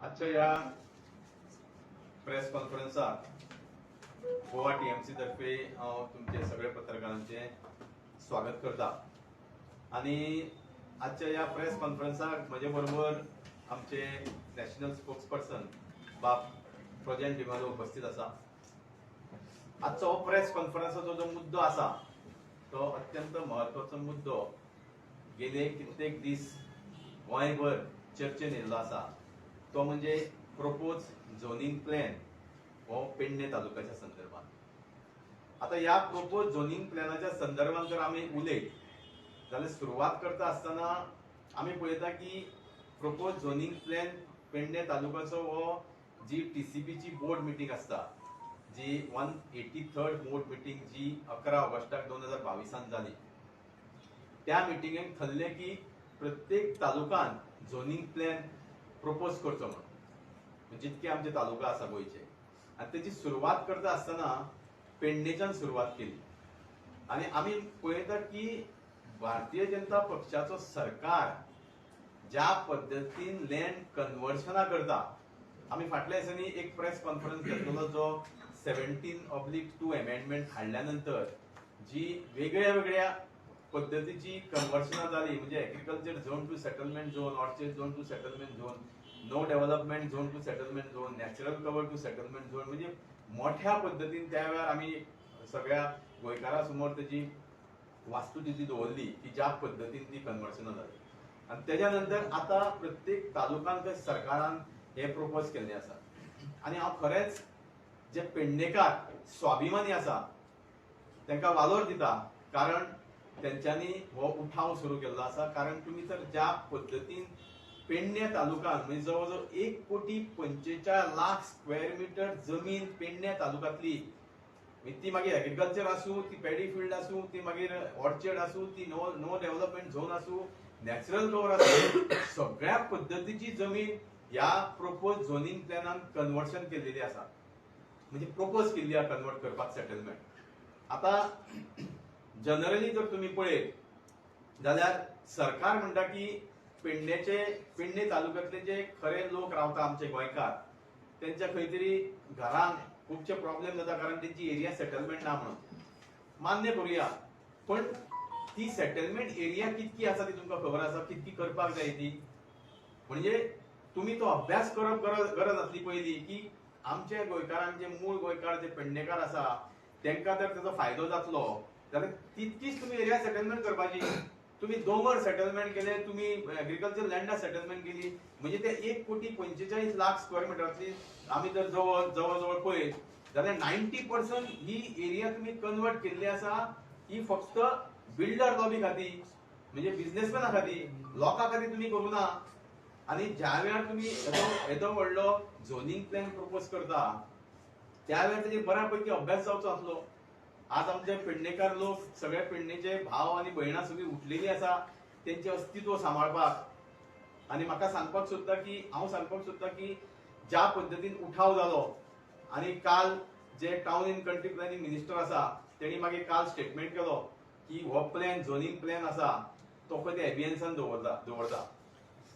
आजच्या या press कॉन्फरन्साक Goa TMC तर्फे हांव तुमचे सगळे पत्रकारांचे स्वागत करता। आणि आजच्या या प्रेस कॉन्फरन्साक म्हजे बरोबर आमचे नॅशनल स्पोक्सपर्सन बाब प्रोजेंट डिमालो उपस्थित आसा। आजचो प्रेस कॉन्फरन्साचो जो मुद्दो आसा तो अत्यंत महत्वाचो मुद्दो गेले कित्येक दीस गोंयभर चर्चेन येयल्लो आसा। तो म्हणजे प्रपोज झोनिंग प्लॅन हो पेडणे तालुक्याच्या संदर्भात। आता या प्रपोज झोनिंग प्लॅनाच्या संदर्भात जर आम्ही उलयत जाल्यार सुरवात करता आसतना आम्ही पळयता की प्रपोज झोनिंग प्लॅन पेडणे तालुक्याचो हो जी टीसीपीची बोर्ड मिटींग आसता, जी 183rd बोर्ड मिटींग जी 11 ऑगस्टाक 2022 जाली, त्या मिटिंगेक थल्ले की प्रत्येक तालुकान झोनिंग प्लॅन प्रपोज करचो म्हणून, जितके आमचे तालुका आसा गोंयचे। आणि त्याची सुरवात करता आसतना पेडणेच्यान सुरवात केली। आणि आम्ही पळयतात की भारतीय जनता पक्षाचो सरकार ज्या पद्धतीन लँड कन्वर्शना करता, आम्ही फाटल्या दिसांनी एक प्रेस कॉन्फरन्स घेतलो जो 17/2 अमेंडमेंट हाडल्या नंतर जी वेगळ्या वेगळ्या पद्धतीची कन्वर्शना जाली, म्हणजे agriculture zone to settlement zone, orchard zone to settlement zone, no development zone to settlement zone, natural cover to settlement zone, म्हणजे मोठ्या पद्धतीन त्या वेळार आम्ही सगळ्या गोंयकारां समोर त्याची वास्तुस्थिती दवरली की ज्या पद्धतीन ती कन्वर्शना जाली। आणि त्याच्यानंतर आता प्रत्येक तालुकांत सरकारान हे प्रपोज केल्ले आसा। आणि हांव खरेंच जे पेडणेकार स्वाभिमानी आसा तांकां वालोर दिता, कारण त्यांच्यानी हो उठाव सुरू केल्लो आसा। कारण तुम्ही तर ज्या पद्धतीन पेडणे तालुक्यात म्हणजे जवळजवळ 1,45,00,000 स्क्वेअर मीटर जमीन पेडणे तालुक्यातली, ती मागीर एग्रीकल्चर आसूं, ती पॅडी फील्ड आसूं, ती मागीर ऑर्चर्ड आसूं, ती नो डेव्हलपमेंट झोन आसूं, नॅचरल कव्हर आसूं, सगळ्या पद्धतीची जमीन ह्या प्रपोज झोनिंग प्लॅनान कन्वर्शन केलेली आसा, म्हणजे प्रपोज केल्ली आसा कन्वर्ट करपाक सेटलमेंट। आता जनरली जर तुम्ही पळयत जाल्यार सरकार म्हणटा की पेडणे तालुक्यातले जे खरे लोक रावता आमचे गोंयकार, त्यांच्या खंय तरी घरांक खूपशे प्रॉब्लेम जाता, कारण त्यांची एरिया सेटलमेंट ना म्हणून मान्य करूया। पण ती सेटलमेंट एरिया कितकी आसा ती तुमकां खबर आसा, कितकी करपाक जाय ती, म्हणजे तुम्ही तो अभ्यास करप गरज आसली पयली की आमचे गोंयकारांचे मूळ गोंयकार जे पेडणेकार आसा तांकां जर ताचो फायदो जातलो जाल्यार तितकीच तुम्ही एरिया सेटलमेंट करपाची। तुम्ही दोंगर सेटलमेंट केले, तुम्ही एग्रीकल्चर लँडा सेटलमेंट केली, म्हणजे ते 1,45,00,000 स्क्वेअर मिटरातली आम्ही जर जवळ पळयत जाल्यार 90% ही एरिया तुम्ही कन्वर्ट केल्ली आसा ही फक्त बिल्डर लॉबी खातीर, म्हणजे बिझनेसमॅना खातीर, लोकां खातीर तुम्ही करू ना। आणि ज्या वेळार तुम्ही येदो व्हडलो झोनिंग प्लॅन प्रपोज करता त्या वेळार ताजेर बऱ्यापैकी अभ्यास जावचो आसलो। आज आमचे पेडणेकार लोक, सगळे पेडणेचे भाव आणि भयणां सगळी उठलेली आसा त्यांचे अस्तित्व सांबाळपाक। आणि म्हाका सांगपाक सोदता की ज्या पद्धतीन उठाव जालो, आणि काल जे town in country planning minister आसा त्यांनी मागीर काल स्टेटमेंट केलो की हो प्लॅन झोनिंग प्लॅन आसा तो खंय ते एबियन्सान दवरता।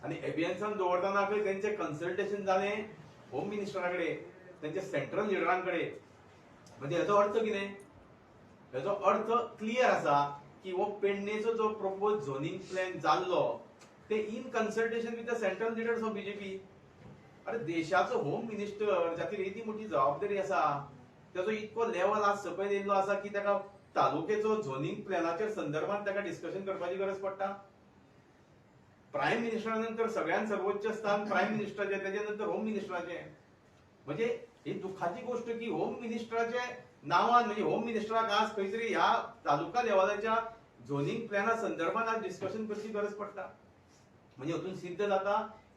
आणि एबियन्सान दवरतना खंय त्यांचे कन्सल्टेशन जालें होम मिनिस्टरा कडेन, त्यांच्या सेंट्रल लिडरांकडे। म्हणजे हेचो अर्थ कितें? हेचो अर्थ क्लियर आसा की हो पेडणेचो जो प्रपोज झोनिंग प्लॅन जाल्लो ते in consultation with the central leaders of BJP. अरे देशाचो होम मिनिस्टर जाचेर इतकी मोठी जबाबदारी आसा, त्याचो इतको लेवल आज सकयल येयल्लो आसा की ताका तालुक्याचो झोनिंग प्लॅनाच्या संदर्भात ताका डिस्कशन करपाची गरज पडटा। प्रायम मिनिस्टरानंतर सगळ्यात सर्वोच्च स्थान प्रायम मिनिस्टराचे, त्याच्या नंतर होम मिनिस्टराचे। म्हणजे ही दुःखाची गोष्ट की होम मिनिस्टराच्या नावान, म्हणजे होम मिनिस्टराक आज खंय तरी ह्या तालुका लेवलाच्या झोनिंग प्लॅना संदर्भात आज डिस्कशन करची गरज पडटा। म्हणजे हातून सिद्ध जाता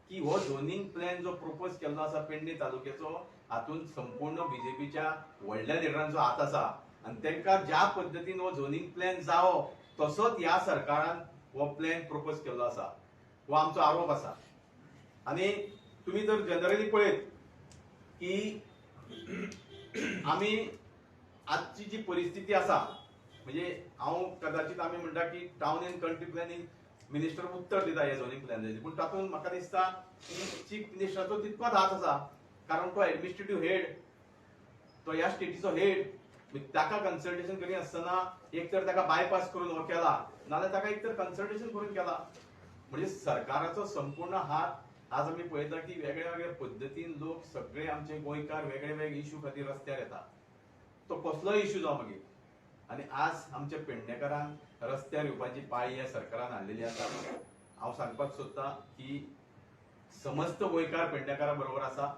की हो झोनिंग प्लॅन जो प्रपोज केल्लो आसा पेडणे तालुक्याचो, हातून संपूर्ण बीजेपीच्या व्हडल्या लिडरांचो हात आसा। आणि तांकां ज्या पद्धतीन हो झोनिंग प्लॅन जावो तसोच ह्या सरकारान हो प्लॅन प्रपोज केल्लो आसा, हो आमचो आरोप आसा। आणि तुम्ही जर जनरली पळयत की आम्ही आजची जी परिस्थिती आसा, म्हणजे हांव कदाचित आम्ही म्हणटा की town in country planning minister उत्तर दिता हे झोनिंग प्लॅनाचे, पूण तातूंत म्हाका दिसता की चीफ मिनिस्टराचो तितकोच हात आसा, कारण तो एडमिनिस्ट्रेटिव्ह हेड, तो ह्या स्टेटीचो हेड. ताका कन्सल्टेशन करिनासतना एक तर ताका बायपास करून हो केला, नाल्यार ताका एक तर कन्सल्टेशन करून केला. म्हणजे सरकाराचो संपूर्ण हात आज आमी पळयता की वेगळ्या वेगळ्या पद्दतीन लोक सगळे आमचे गोंयकार वेगळे वेगळे इश्यू खातीर रस्त्यार येता. तो कसलोय इश्यू जावं मागीर. आनी आज आमच्या पेडणेकारांक रस्त्यार येवपाची पाळी ह्या सरकारान हाडलेली आसा. हांव सांगपाक सोदतां की समस्त गोंयकार पेडणेकारा बरोबर आसा.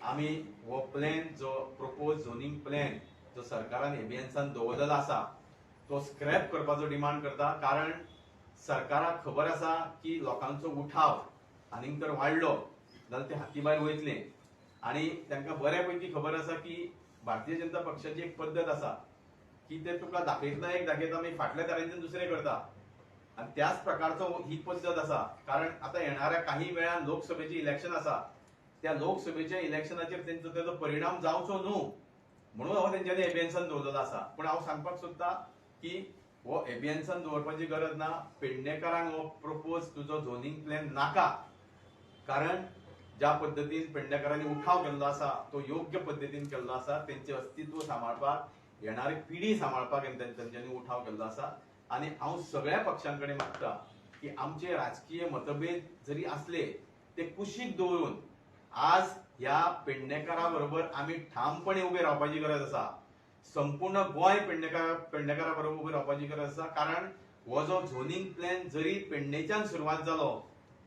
आमी हो प्लॅन जो प्रपोज झोनिंग प्लॅन जो सरकारान एबियन्सान दवरलेलो आसा तो स्क्रॅप करपाचो डिमांड करता. कारण सरकाराक खबर आसा की लोकांचो उठाव आनीक तर वाडलो जाल्यार ते हातीभायर वयतले. आनी तांकां बऱ्यापैकी खबर आसा की भारतीय जनता पक्षाची एक पद्दत आसा की ते तुका दाखयतना एक दाखयता मागीर फाटल्या तरेच्यान दुसरें करता. आनी त्याच प्रकारचो ही पद्दत आसा. कारण आतां येणाऱ्या काही वेळान लोकसभेची इलेक्शन आसा. त्या लोकसभेच्या इलेक्शनाचेर तेजो परिणाम जावचो न्हू म्हणून हो तेंच्यांनी एबियन्सान दवरलेलो आसा. पूण हांव सांगपाक सोदतां की हो एबियन्सान दवरपाची गरज ना. पेडणेकारांक हो प्रपोज तुजो झोनिंग प्लॅन नाका. कारण ज्या पद्दतीन पेडणेकारांनी उठाव केल्लो आसा तो योग्य पद्दतीन केल्लो आसा. तेंचे अस्तित्व सांबाळपाक, येणारी पिढी सांबाळपाक तेंच्यांनी उठाव केल्लो आसा. आनी हांव सगळ्या पक्षां कडेन मागता की आमचे राजकीय मतभेद जरी असले ते कुशीक दवरून आज ह्या पेडणेकारा बरोबर आमी ठामपणे उबे रावपाची गरज आसा. संपूर्ण गोंय पेडणेकारा बरोबर उबे रावपाची गरज आसा. कारण हो जो झोनिंग प्लॅन जरी पेडणेच्यान सुरवात जालो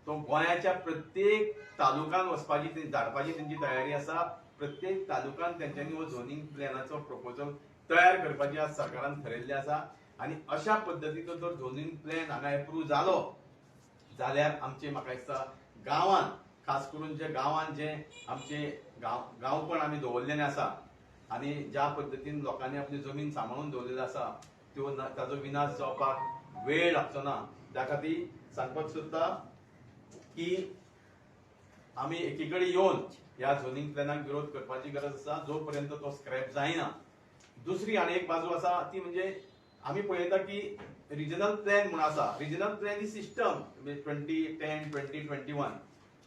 तो गोंयाच्या प्रत्येक तालुक्यान वचपाची धाडपाची तेंची तयारी आसा. प्रत्येक तालुक्यान तेंच्यांनी हो झोनिंग प्लॅनाचो प्रपोजल तयार करपाची आज सरकारान थारायल्लें आसा. आनी अशा पद्दतीचो जर झोनिंग प्लॅन हांगा एप्रूव्ह जालो जाल्यार आमचे म्हाका दिसता गांवांत, खास करून जे गांवांत जे आमचे गांवपण आमी दवरलेले आसा आनी ज्या पद्दतीन लोकांनी आपली जमीन सांबाळून दवरलेली आसा ताजो विनाश जावपाक वेळ लागचो ना. त्या खातीर सांगपाक सोदता की आमी एकीकडे येवन ह्या झोनिंग प्लॅनाक विरोध करपाची गरज आसा जो पर्यंत तो स्क्रॅप जायना. दुसरी आनी एक बाजू आसा ती म्हणजे आमी पळयता की रिजनल प्लॅन म्हणून आसा. रिजनल प्लॅन ही सिस्टम 2010, 2021.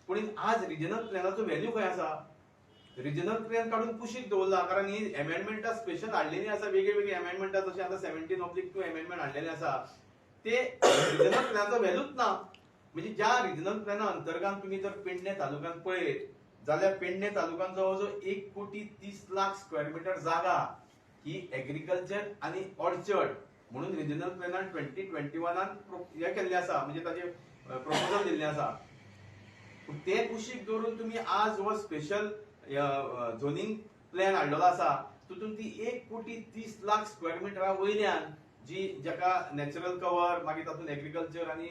पूण आज रिजनल प्लॅनाचो व्हॅल्यू खंय आसा? रिजनल प्लॅन काडून कुशीक दवरला. कारण ही अमेंडमेंटां स्पेशल हाडलेली आसा. वेगळी वेगळी अमेंडमेंटां जशें आतां 17/2 अमेंडमेंट हाडलेले आसा ते रिजनल प्लॅनाचो व्हॅल्यूच ना. म्हणजे ज्या रिजनल प्लॅना अंतर्गत तुम्ही जर पेडणे तालुक्यात पळयत जाल्यार पेडणे तालुक्यात जवळ जवळ 1,30,00,000 स्क्वेअर मीटर जागा ही एग्रीकल्चर आणि ऑर्चर्ड म्हणून रिजनल प्लॅनान 2021 हे केल्ले आसा. म्हणजे ताचे प्रपोजल दिल्ले आसा. ते कुशीक दवरून तुम्ही आज हो स्पेशल झोनिंग प्लॅन हाडलेलो आसा. तितून ती 1,30,00,000 स्क्वेअर मिटरा वयल्यान जी जाका नॅचरल कवर मागीर तातूंत एग्रीकल्चर आनी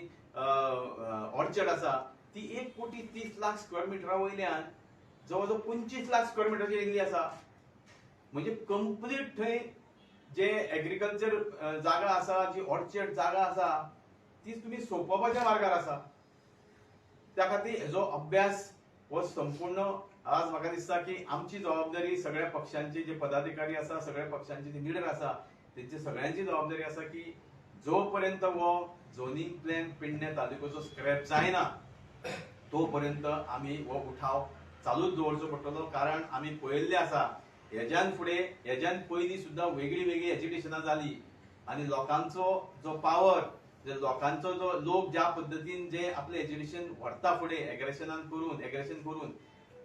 ऑर्चर्ड आसा ती 1,30,00,000 स्क्वेअर मिटरा वयल्यान जवळ जवळ 25,00,000 स्क्वेअर मिटराचेर येयल्ली आसा. म्हणजे कंप्लीट थंय जे एग्रीकल्चर जागा आसा, जी ऑर्चर्ड जागा आसा ती तुम्ही सोंपोवपाच्या मार्गार आसा. त्या खातीर हेजो अभ्यास हो संपूर्ण आज म्हाका दिसता की आमची जबाबदारी सगळ्या पक्षांचे जे पदाधिकारी आसा, सगळ्या पक्षांचे जे लिडर आसा तेंची सगळ्यांची जबाबदारी आसा की जो पर्यंत हो झोनिंग प्लॅन पेडणे तालुक्याचो स्क्रॅप जायना तो पर्यंत आमी हो उठाव चालूच दवरचो पडटलो. कारण आमी पळयल्लें आसा हेज्यान फुडें हेज्यान पयलीं सुद्दां वेगळी वेगळी एजिटेशनां जाली आनी लोकांचो जो पावर लोकांचो जो लोक ज्या पद्दतीन जे आपले एजिटेशन व्हरता फुडें एग्रेशन करून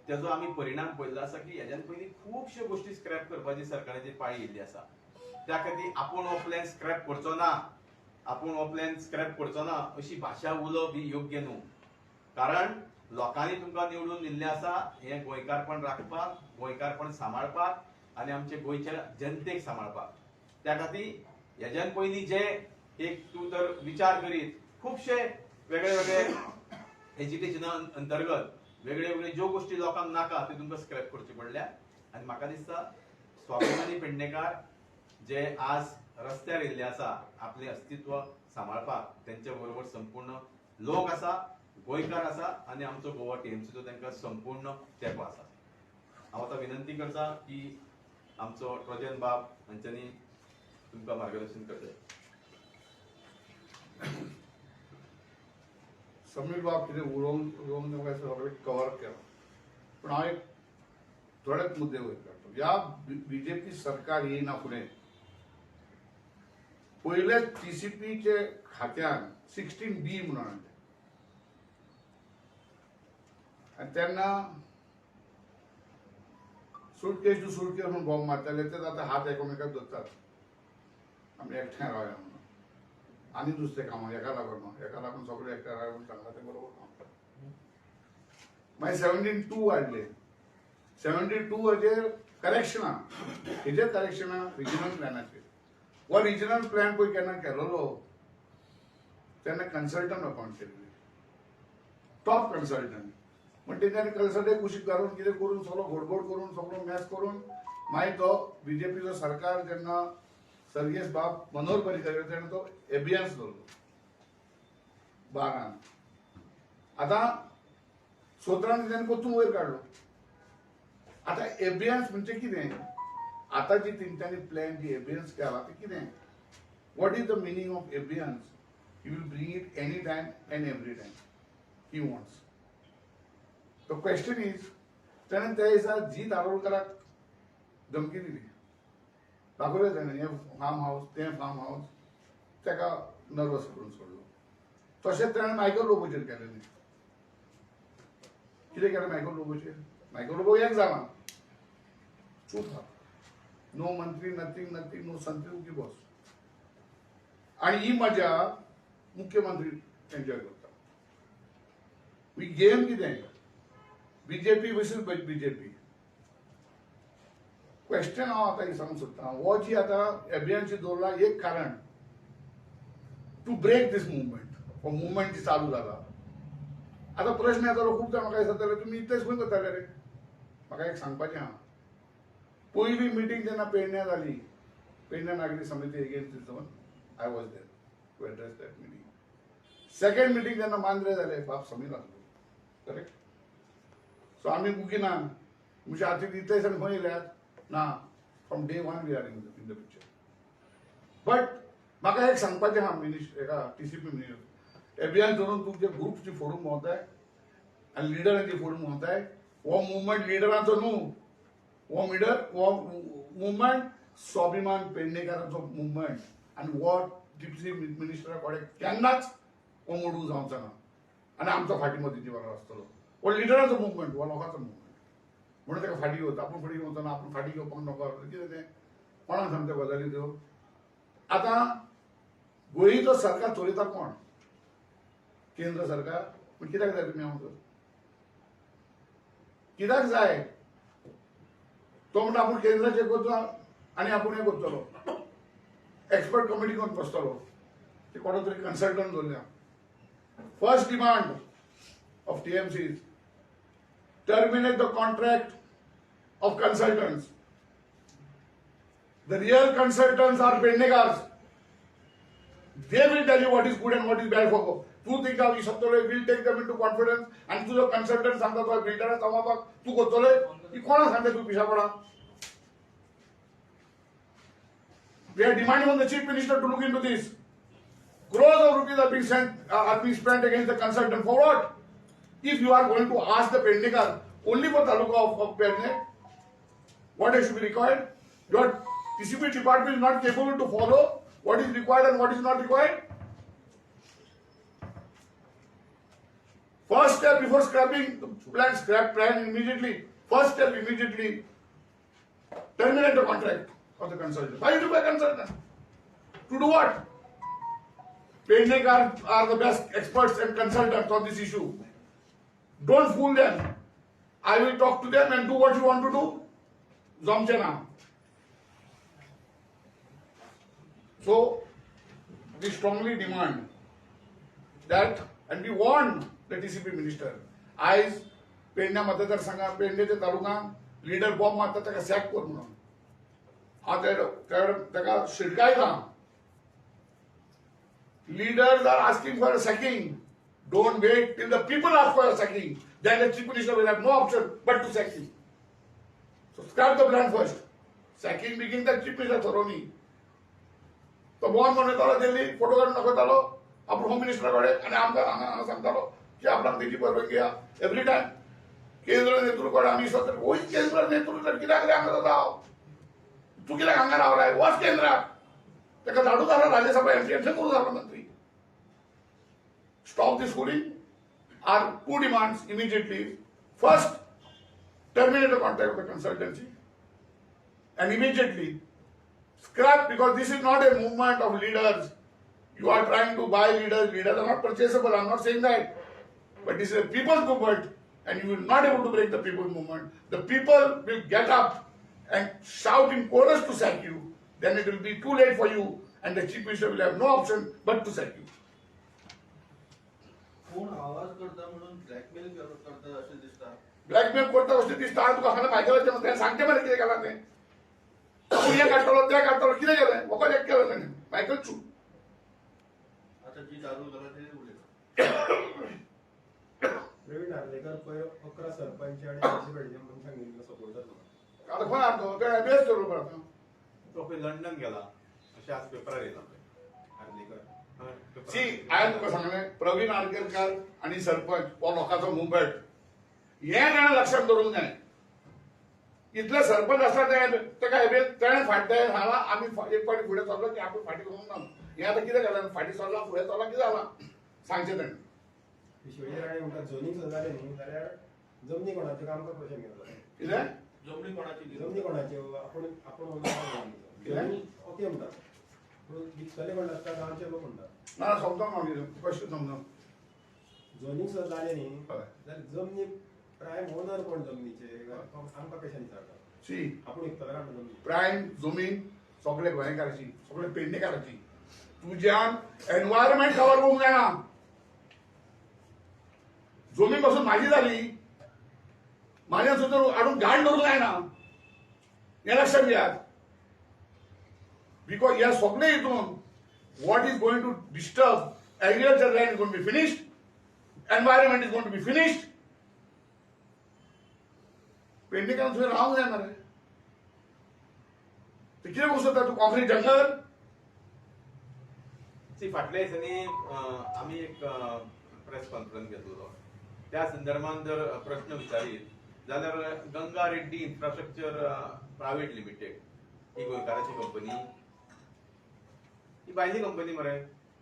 तेजो आमी परिणाम पळयल्लो आसा की हेज्यान पयलीं खुबश्यो गोश्टी स्क्रॅप करपाची सरकाराची पाळी येयल्ली आसा. त्या खातीर आपूण हो प्लॅन स्क्रॅप करचो ना अशी भाशा उलोवप ही योग्य न्हू. कारण लोकांनी तुमकां निवडून दिल्लें आसा हें गोंयकारपण राखपाक, गोंयकारपण सांबाळपाक आनी आमचे गोंयच्या जनतेक सांबाळपाक. त्या खातीर हेज्यान पयलीं जे एक तूं तर विचार करीत खुबशे वेगळे वेगळे एजिटेशना अंतर्गत वेगळे वेगळे ज्यो गोश्टी लोकांक नाका त्यो तुमकां स्क्रॅप करच्यो पडल्या. आनी म्हाका दिसता स्वाभिमानी पेडणेकार जे आज रस्त्यार येयल्ले आसा आपले अस्तित्व सांबाळपाक तेंच्या बरोबर संपूर्ण लोक आसा, गोंयकार आसा आनी आमचो गोवा टीएमसीचो तांकां संपूर्ण तेंको आसा. हांव आतां विनंती करता की आमचो ट्रोजन बाब हांच्यांनी तुमकां मार्गदर्शन करचें. समीर बाब कितें उलोवंक म्हाका सगळें कवर केलां पूण हांव एक थोडेच मुद्दे वयर काडटलो. ह्या बीजेपी सरकार येयना फुडें पयले TCPचे खात्यान 16B म्हणून हाडलें आनी तेन्ना सुटकेस टू सुटकेस म्हणून बॉम्ब मारताले ते आतां हात एकामेकाक धरतात आमी एकठांय रावया म्हणून आनी दुसरें कामां एका लागून सगळे एकठांय रावया म्हणून सांगला तें बरोबर ना. मागीर 17-2 हाडले. 17-2 हाचेर करेक्शनां हेजेर करेक्शनां रिजनल प्लॅनाचेर. हो रिजनल प्लॅन पळय केन्ना केलोलो तेन्ना कन्सल्टंट अपॉयंट केल्ले टॉप कन्सल्टंट पण तेंच्यांनी कन्सल्टंट कुशीक घालून कितें करून सगळो घोडघोड करून सगळो मॅस करून मागीर तो बीजेपीचो सरकार जेन्ना सर्गेस बाब मनोहर पर्रीकर तेणें तो एबियन्स दवरलो 12. आतां 17 तेणें परतून वयर काडलो. आतां एबियन्स म्हणजे कितें आतां जी तेंच्यांनी प्लॅन जी एबियन्स केला ते कितें what is the meaning of abeyance. He will bring it any time and every time he wants. The question is तेणें त्या दिसा जी दारोडकराक धमकी दिली दाखयलें तेणें हें फार्म हावस तें फार्म हावस तेका नर्वस करून सोडलो. तशेंच तेणें मायकल लोबोचेर केलें न्ही. कितें केलें मायकल लोबोचेर. मायकल लोबो एक जाला चूप आहा नो मंत्री नथींग नो संत्री की बॉस आनी ही मजा मुख्यमंत्री एन्जॉय करता. ही गेम कितें बीजेपी वर्सीस बीजेपी. क्वेश्चन हांव आतां सांगूंक सोदतां हो जी आतां एबियन्स दवरला एक कारण टू ब्रेक दीस मुवमेंट. हो मुवमेंट जी चालू जाला आतां प्रश्न येतालो खूब जाण म्हाका विचारताले तुमी इतलेच खंय करताले रे. म्हाका एक सांगपाचें आहा पयली मिटींग जेन्ना पेडण्या जाली पेडण्या नागरी समिती against I was there to address that meeting. Second meeting जेन्ना मांद्रे जाले बाब समीर आसलो करेक्ट. सो आमी मुगिना म्हणजे आतां इतले दिसांनी खंय येयल्यात ना from day 1 we are in the picture. But म्हाका एक सांगपाचें आहा एका TCP मिनिस्टर एबियन्स धरून तुमचे ग्रुप्सची फोडूंक भोंवताय आनी लिडरांची फोडूंक भोंवताय. हो मुवमेंट लिडरांचो न्हू. हो मुवमेंट स्वाभिमान पेडणेकारांचो मुवमेंट आनी हो डिप्टी मिनिस्टरा कडेन केन्नाच हो मोडूंक जावचो ना आनी आमचो फाटीं मदींची वारो आसतलो. हो लिडरांचो मुवमेंट हो लोकांचो मुवमेंट म्हणून ताका फाटीं घेवता. आपूण फुडें घेवचो ना आपूण फाटीं घेवपाक नको कितें तें कोणाक सांगता गजाली त्यो. आतां गोंयचो सरकार चलयता कोण केंद्र सरकार. पूण कित्याक जाय तुमी आमकां कित्याक जाय तो म्हणटा आपूण केंद्राचें करचो आनी आपूण हें करतलो एक्सपर्ट कमिटी करून बसतलो. ते कोणा तरी कन्सल्टंट दवरल्या. First demand of TMC is terminate the contract of consultants. The real consultants are Pednekars. They will tell you what is good and what is bad for you. तू think of शकतलो will take them into confidence and तुझो consultant सांगता तो बिल्डराक कामाक तू करतलो की कोणाक सांगता तू पिशा पडा. We are demanding on the chief minister to look into this. Crores of rupees are being spent against the consultant for what? If you are going to ask the Pednekar only for Taluka of Pedne, what should be required? Your TCP department is not capable to follow what is required and what is not required. First step before scrapping the plan, scrap plan immediately. First step immediately terminate the contract of the consultant. Why do you pay consultant? To do what? Pednekar are the best experts and consultants on this issue. Don't fool them. I will talk to them and do what you want to do. Zomchena. So, we strongly demand that, and we warn the TCP minister. As पेडण्या मतदारसंघात पेडण्याच्या तालुक्यात leader bomb मारता ताका sack कर म्हणून हांव ताका शिडकायता. Leaders are asking for a sacking. Don't wait till the people ask for a sacking. Then the chief minister will have no option but to sack him. So scrap the plan first. Sacking begins the chief minister thoroughly. तो bomb म्हणून Delhi photo काढून दाखवतालो आपण home मिनिस्टराकडे आणि आमकां हांगा सांगतालो की आपल्याक तेची परवानगी आहा एवरी टायम केंद्र नेतृत्व आमी स्वतः होय केंद्र नेतृत्व कित्याक रे हांगा जाता तू कित्याक हांगा रावलाय वच केंद्राक ताका धाडू जालो राज्यसभा एमपी करू जालो मंत्री stop this schooling are two demands immediately. First, terminate the contract of the consultancy and immediately scrap because this is not a movement of leaders. You are trying to buy leaders. Leaders are not purchasable. I'm not saying that. But this is a people's movement and you will not able to break the people's movement. The people will get up and shout in chorus to sack you. Then it will be too late for you and the chief minister will have no option but to sack you. कोण आवाज करता म्हणून blackmail करता असे दिसता blackmail करता अशें दिसता तुका हांगा मायकलाचें तें सांगचें मरे कितें केलां तें हें काडटलो तें काडटलो कितें केलें वखद एक केलें ताणें मायकल चू आता जी चालू झाला ते उलय प्रवीण नार्वेकर पयर 11 सरपंच आणि म्युनिसिपॅलिटी म्हणून सांगितलं सपोर्ट जाता आतां खंय आहा तो तें एबीएस करूं पडटा तो खंय लंडन गेला अशें आज पेपरार येयला नार्वेकर सी हांवें तुका सांगलें प्रवीण आर्गेकर आनी सरपंच हो लोकांचो मुवमेंट हें ताणें लक्षांत दवरूंक जाय इतले सरपंच आसता ताका ताणें फाटलें सांगलां आमी एक फावटी फुडें सरलो की आपूण फाटीं करूंक ना हें आतां कितें केलें फाटीं सरला फुडें सरला कितें जालां सांगचें ताणें शिवजी राणे म्हणटा झोनींग सुद्दां जालें न्ही जाल्यार जमनी कोणाचे आमकां प्रश्न घेतलो कितें जमनी कोणाची जमनी कोणाचे आपूण कितें ओके म्हणटा पूण विकतले कोण आसता गांवचे लोक म्हणटा ना समजावंक म्हाका कशें समजावं झोनींग सुद्दां जालें न्ही हय जाल्यार जमनी प्रायम ओनर कोण जमनीचे आमकां कशें विचारता सी आपूण विकतले काण जमनी प्रायम जमीन सगळे गोंयकाराची सगळे पेडणेकाराची तुज्यान एनवायरमेंट कवर करूंक जायना जमीन पासून म्हाजी जाली म्हाज्या सुद्दां हाडून घाण दवरूंक जायना हें लक्षात घेयात बिकॉज ह्या सगळे हितून what is going to disturb agriculture land is going to be finished, environment is going to be finished. पेडणेकारांक थंय रावंक जाय मरे ते कितें करूं सोदता तूं कॉंक्रीट जंगल सी फाटल्या दिसांनी आमी एक प्रेस कॉन्फरन्स घेतलो त्या संदर्भात जर प्रश्न विचारीत जाल्यार Ganga Reddy infrastructure private limited ही गोंयकाराची कंपनी ही भायली कंपनी मरे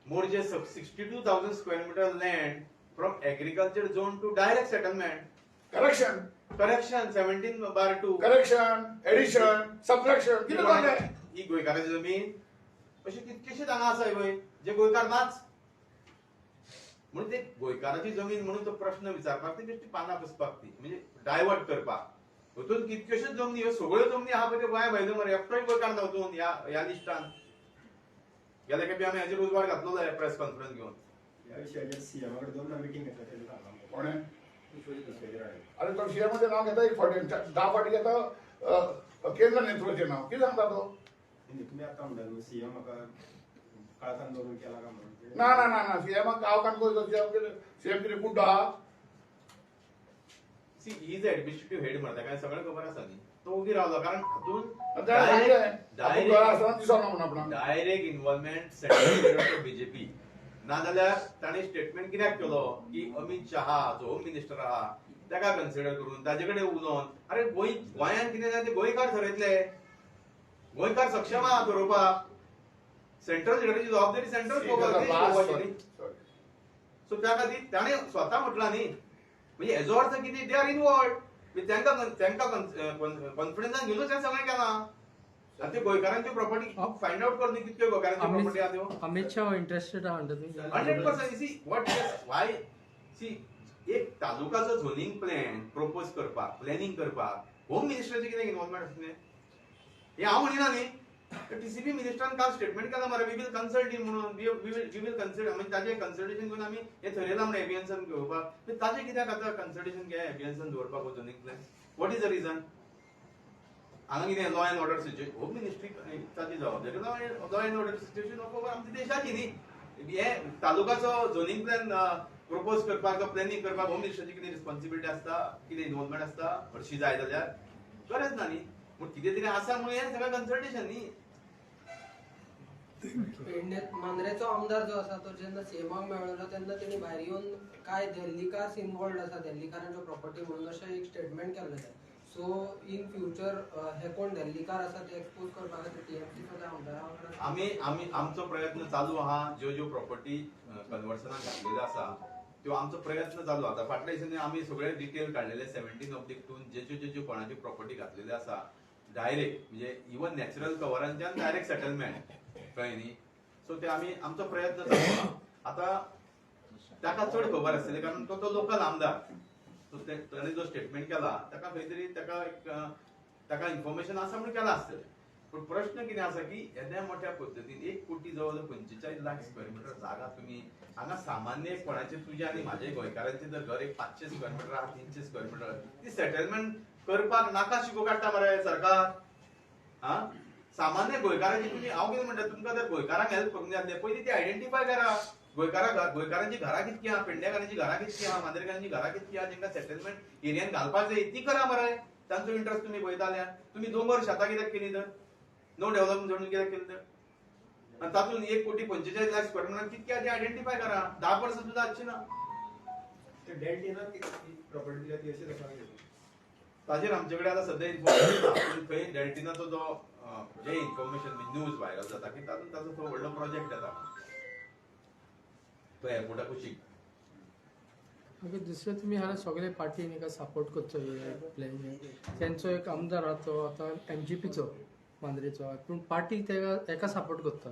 मोर जे 62,000 square metre land from agriculture zone to direct settlement correction correction 17/2 correction addition subtraction कितें जालें ही गोंयकाराची जमीन अशें कितकेशेच हांगा आसा गोंय जे गोंयकार नाच म्हणून ते गोंयकाराची जमीन म्हणून तो प्रश्न विचारपाक ती बेश्टी पानां पुसपाक ती म्हणजे डायवर्ट करपाक हितून कितक्योशेच जमनी ह्यो सगळ्यो जमनी आहा पळय त्यो गोंया भायल्यो मरे एकटोय गोंयकार नव्हतो ह्या लिस्टान गेल्या खेपे आमी हाजेर उजवाड घातलो जाय प्रेस कॉन्फरन्स घेवन ह्या विशयाचेर सीएमा कडेन दोन मिटींग घेतल्या तेजें सांगलां कोणें शिवजी राणे अरे तो सीएमाचें नांव घेता एक फावटी 10 फावटी घेता केंद्र नेतृत्वाचें नांव कितें सांगता तो तुमी आतां म्हणटा न्हू सीएम म्हाका काळखान दवरून केला काय म्हणून ना ना ना ना सीएमाक गांवकान कोण सीएम कितें कुड्डो आहा see he is administrative head म्हणटा काय सगळें खबर आसा न्ही तो उगी रावलो कारण हातून डायरेक्ट इन्व्हॉल्वमेंट सेंट्रल बीजेपी नाजाल्यार ताणें स्टेटमेंट कित्याक केलो की अमित शहा जो होम मिनिस्टर आहा ताका कन्सिडर करून ताजे कडेन उलोवन अरे गोंयांत कितें जालें ते गोंयकार ठरयतले गोंयकार सक्षम आहा ठरोवपाक सेंट्रल लिडराची जबाबदारी सेंट्रल सो त्या खातीर ताणें स्वता म्हटलां न्ही म्हणजे हेजो अर्थ कितें दे आर इनवॉल्ड तांकां कॉन्फिडन्सान घेवनूच हें सगळें केलां आनी ते गोंयकारांची प्रॉपर्टी फायंड आउट कर न्ही कितक्यो गोंयकारांची प्रॉपर्टी आहा त्यो अमित शाह इंटरेस्टेड आहा म्हणटा तुम्ही 100% सी व्हॉट वाय सी एक तालुकाचो झोनिंग प्लॅन प्रपोज करपाक प्लॅनिंग करपाक होम मिनिस्टराचें कितें इन्वॉल्वमेंट आसलें हें हांव म्हणिना न्ही टीसीपी मिनिस्टरान काल स्टेटमेंट केला मरे वी विल कन्सल्ट हिम म्हणून वी विल कन्सल्ट म्हणजे ताजें कन्सल्टेशन घेवन आमी हें थरयलां म्हणून एबियन्सान घेवपाक ताजें कित्याक आतां कन्सल्टेशन घे एबियन्सान दवरपाक zoning plan what is the region हांगा कितें law end order situation home ministry ताची जबाबदारी law end order situation of आमच्या देशाची न्ही हे तालुकाचो झोनिंग प्लॅन प्रपोज करपाक प्लॅनिंग करपाक होम मिनिस्टराची कितें रिस्पॉन्सिबिलिटी आसता कितें इन्वॉल्वमेंट आसता हरशीं जाय जाल्यार गरज ना न्ही पूण कितें तरी आसा म्हणून हें सगळें कन्सल्टेशन न्ही पेडण्यात मांद्रेचो आमदार जो आसा तो जेन्ना सीएमाक मेळ्ळो तेन्ना तेणी भायर येवन काय दिल्लीकार्स इन्वॉल्ड आसा दिल्लीकारांच्यो प्रॉपर्टी म्हणून अशें एक स्टेटमेंट केल्लें सो इन फ्युचर हे कोण दिल्लीकार आसा ते एक्सपोज करपा खातीर टीएमसीचो त्या आमदारा आम्ही आमचो प्रयत्न चालू आहा ज्यो प्रॉपर्टी कन्वर्सनाक घातलेल्यो आसा त्यो आमचो प्रयत्न चालू आहा फाटल्या दिसांनी आमी सगळे डिटेल काडलेले 17 ऑफ दी ज्यो कोणाची प्रॉपर्टी घातलेली आसा डायरेक्ट म्हणजे इवन नॅचरल कव्हरांच्यान डायरेक्ट सेटलमेंट कळ्ळें न्ही सो ते आमी आमचो प्रयत्न चालू आहा आता ताका चड खबर आसतलें कारण तो लोकल आमदार सो ताणें जो स्टेटमेंट केला ताका खंय तरी ताका इन्फॉर्मेशन आसा म्हणून केला आसतलें पण प्रश्न कितें आसा की येद्या मोठ्या पद्दतीन 1 कोटी जवळ 45 लाख स्क्वेअर मीटर जागा तुम्ही हांगा सामान्य कोणाचे तुझे आणि माझे गोंयकारांचे जर घर एक 500 स्क्वेअर मीटर 300 स्क्वेअर मीटर ती सेटलमेंट करपाक नाका शिको काडटा मरे सरकार हा सामान्य गोंयकारांची तुम्ही हांव कितें म्हणटा तुमकां जर गोंयकारांक हेल्प करूंक जाय आसलें पयलीं ती आयडेंटिफाय करा गोंयकारांची घरां कितकी आहा पेडणेकारांची घरां कितकी आहा मांद्रेकारांची घरां कितकी आहा जेंका सेटलमेंट एरियान घालपाक जाय ती करा मरे तांचो इंट्रस्ट तुम्ही पळयताल्या तुम्ही दोंगर शेतां कित्याक केली तर नो डेव्हलपमेंट जोडून कित्याक केली तर आणि तातूंत 1 कोटी 45 लाख स्क्वेअर मीटर कितकी आहा ती आयडेंटिफाय करा 10% सुद्दां आसची ना ते डेल्टीना प्रॉपर्टी दिल्या ती अशी दाखवा ताजेर आमचे कडेन आतां सद्या इन्फॉर्मेशन खंय डेल्टिनाचो जो जे इन्फॉर्मेशन न्यूज व्हायरल जाता की तातूंत ताजो तो व्हडलो प्रोजेक्ट येता तो एअरपोर्टा कुशीक मागीर दुसरें तुमी हांगा सगळे पार्टीन एका सपोर्ट करचो प्लॅन तेंचो एक आमदार आहा तो आतां एमजीपीचो मांद्रेचो पूण पार्टी तेका एका सपोर्ट करता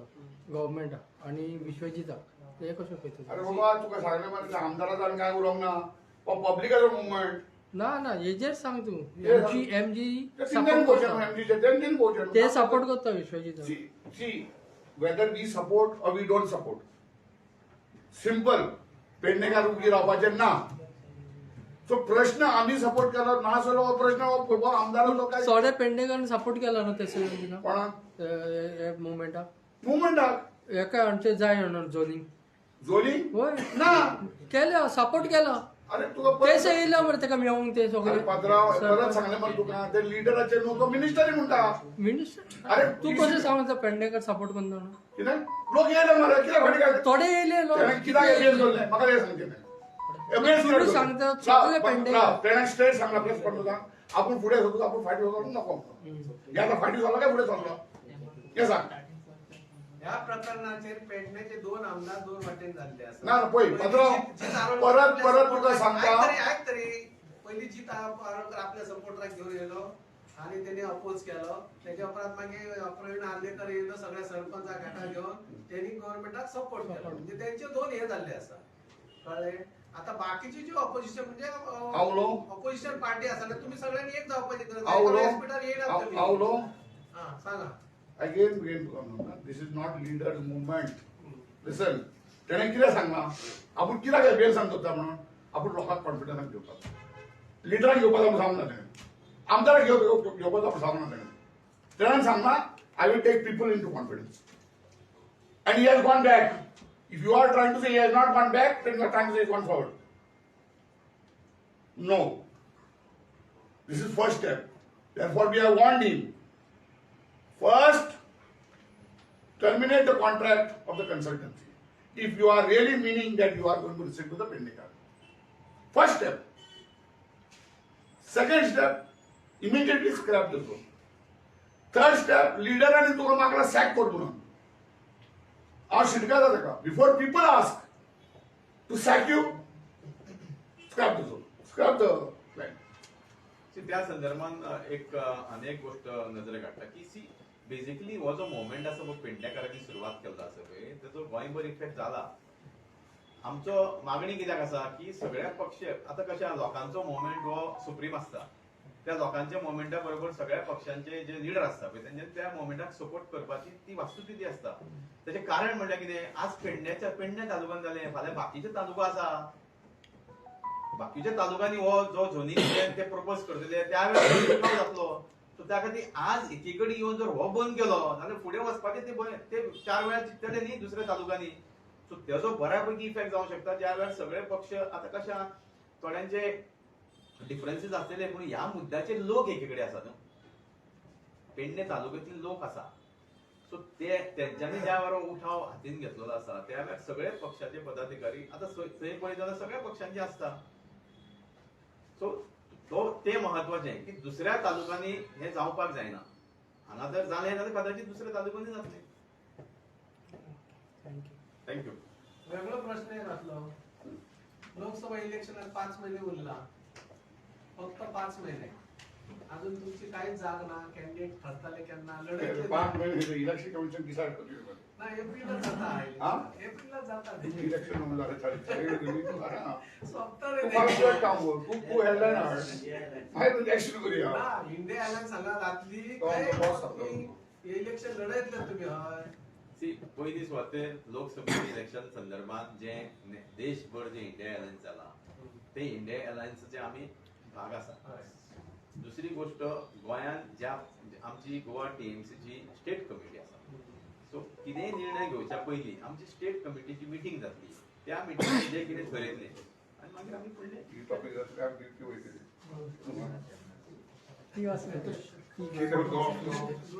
गव्हर्मेंटाक आनी विश्वजिताक ते कशें पळयता अरे बाबा तुका सांगलें मरे आमदाराचो आनी कांय उलोवंक ना हो पब्लिकाचो मुवमेंट ना हेजेर सांग तूं एमजी ते सपोर्ट करता विश्वजिताक See, whether we support or we don't support. Simple. Pednekar उगी रावपाचें ना सो प्रश्न आम्ही सपोर्ट केलो ना जालो हो प्रश्न हो आमदाराचो काय थोडे पेडणेकारांनी सपोर्ट केला ना ते कोणाक मुवमेंटाक मुवमेंटाक एका हांचे जाय म्हणून जोनींग जोलींग होय ना केलो सपोर्ट केला अरे तुका तेच येयला मरे तेका मेळूंक ते अरे सगळे पत्राव परत सांगले मरे तुका ते लिडराचे न्हू तो मिनिस्टरी म्हणटा मिनिस्टर अरे तू कशें सांगता पेडणेकर सपोर्ट करता म्हणून कित्याक लोक येयले मरे कित्याक फाटी काय थोडे येयले कित्याक येयले जोडले म्हाका हे सांग कितें तुम्ही सांगता सगळे पेडणेकर तेणें स्ट्रेट सांगला प्रेस कॉन्फरन्साक आपण फुडें सरतो आपण फाटी वचूंक नको हे आतां फाटी सरलो काय फुडें सरलो हे सांग ह्या प्रकरणाचेर पेडण्याचे 2 आमदार 2 वाटेन जाल्ले आसा ना पळय परत तुका सांगता आयक तरी पहिली जीत आरोळकर आपल्या सपोर्टराक घेवन येयलो आणि त्यांनी अपोज केलो त्याच्या उपरांत मागीर प्रवीण आर्लेकर येयलो सगळ्या सरपंचाक हाका घेवन त्यांनी गव्हर्नमेंटाक सपोर्ट केलो म्हणजे त्यांचे 2 हे जाल्ले आसा कळ्ळें आता बाकीची जी ऑपोजिशन म्हणजे ऑपोजिशन पार्टी आसा तुम्ही सगळ्यांनी एक जावपाची गरज हॉस्पिटल येयला आवलो हां सांगा again this is not leaders movement listen तेणे कितें सांगला आपण कित्याक बेल सांगता म्हणून आपण लोकांक कॉन्फिडन्स घेवपाक लिडराक घेवपाक आमी सांगना तेणे आमदाराक घेवपाक आपण सांगना तेणे सांगला I will take people into confidence and he has gone back if you are trying to say he has not gone back then you are trying to say gone forward no this is first step therefore we have warned him. First, terminate the contract of the consultancy. If you are really meaning that you are going to listen to the Pendekar. First step. Second step, immediately scrap the zone. Third step, leader and तुका मागला sack कर म्हणून. आज शिटका जाता का? Before people ask to sack you, scrap the zone. Scrap the plan. त्या संदर्भात एक अनेक गोष्ट नजरे काढता की सी बेसिकली हो जो मोमेंट आसा वो पेडणेकारांनी सुरवात केला आसा पळय तेजो गोंयभर इफेक्ट जाला आमचो मागणी कित्याक आसा की सगळ्या पक्ष आता कशें लोकांचो मोमेंट हो सुप्रीम आसता त्या लोकांच्या मोमेंटा बरोबर सगळ्या पक्षांचे जे लिडर आसता पळय तेंचे त्या मोमेंटाक सपोर्ट करपाची ती वास्तुस्थिती आसता तेजें कारण म्हणल्यार कितें आज पेडणे तालुक्यान जालें फाल्यां बाकीचे तालुका आसा बाकीच्या तालुक्यांनी हो जो झोनी ते प्रपोज करतले त्यावेळेस जातलो सो त्या खातीर आज एकीकडे येवन जर हो बंद केलो जाल्यार फुडें वचपाचें ते 4 वेळा चिंतले न्ही दुसऱ्या तालुक्यांनी सो तेजो बऱ्यापैकी इफेक्ट जावंक शकता ज्या वेळार सगळे पक्ष आता कशें थोड्यांचे डिफरन्सीस आसलेले पूण ह्या मुद्द्याचे लोक एकीकडे आसात पेडणे तालुक्यातील लोक आसा सो ते त्यांच्यानी ज्या वेळार उठाव हातीन घेतलेलो आसा त्या वेळार सगळे पक्षाचे पदाधिकारी आता थंय पळयत जाल्यार सगळ्या पक्षांचे आसता. सो ते महत्वाचें की दुसऱ्या तालुक्यांनी हे जावपाक जायना. हांगा जर जालें जाल्यार कदाचित दुसऱ्या तालुक्यांनी जातलें. थँक्यू. थँक्यू. वेगळो प्रश्न एक जातलो. लोकसभा इलेक्शनाक 5 महिने उरला, फक्त 5 महिने, अजून तुमची काहीच जाग ना. कॅन्डिडेट ठरताले केन्ना, लढयतले 5 महिने इलेक्शन कमिशन डिसाईड करतो. ना. एप्रिलच जाता हा? एप्रिलच जाता इलेक्शन होऊन झालं सोंपतले तू काम कर, तू हेडलाईन हाड, मागीर इलेक्शन करूया. ना. इंडिया एअरलायन्स सांगा जातली तो काय आमचो boss सांगतो. हे इलेक्शन लढयतले तुम्ही हय. पयली सुवातेर लोकसभा इलेक्शन संदर्भात जे देशभर जे इंडिया एअरलायन्स जाला ते इंडिया एअरलायन्सचे आमी भाग आसा. हय. दुसरी गोष्ट गोंयांत ज्या आमची गोवा टीएमसीची स्टेट कमिटी आसा. सो कितेंय निर्णय घेवच्या पयलीं आमची स्टेट कमिटीची मिटींग जातली. त्या मिटींगेत जे कितें ठरयतलें आनी मागीर आमी फुडलें. ही टॉपिक जातली आमी ती वयतली. ती वाचली. कितें तो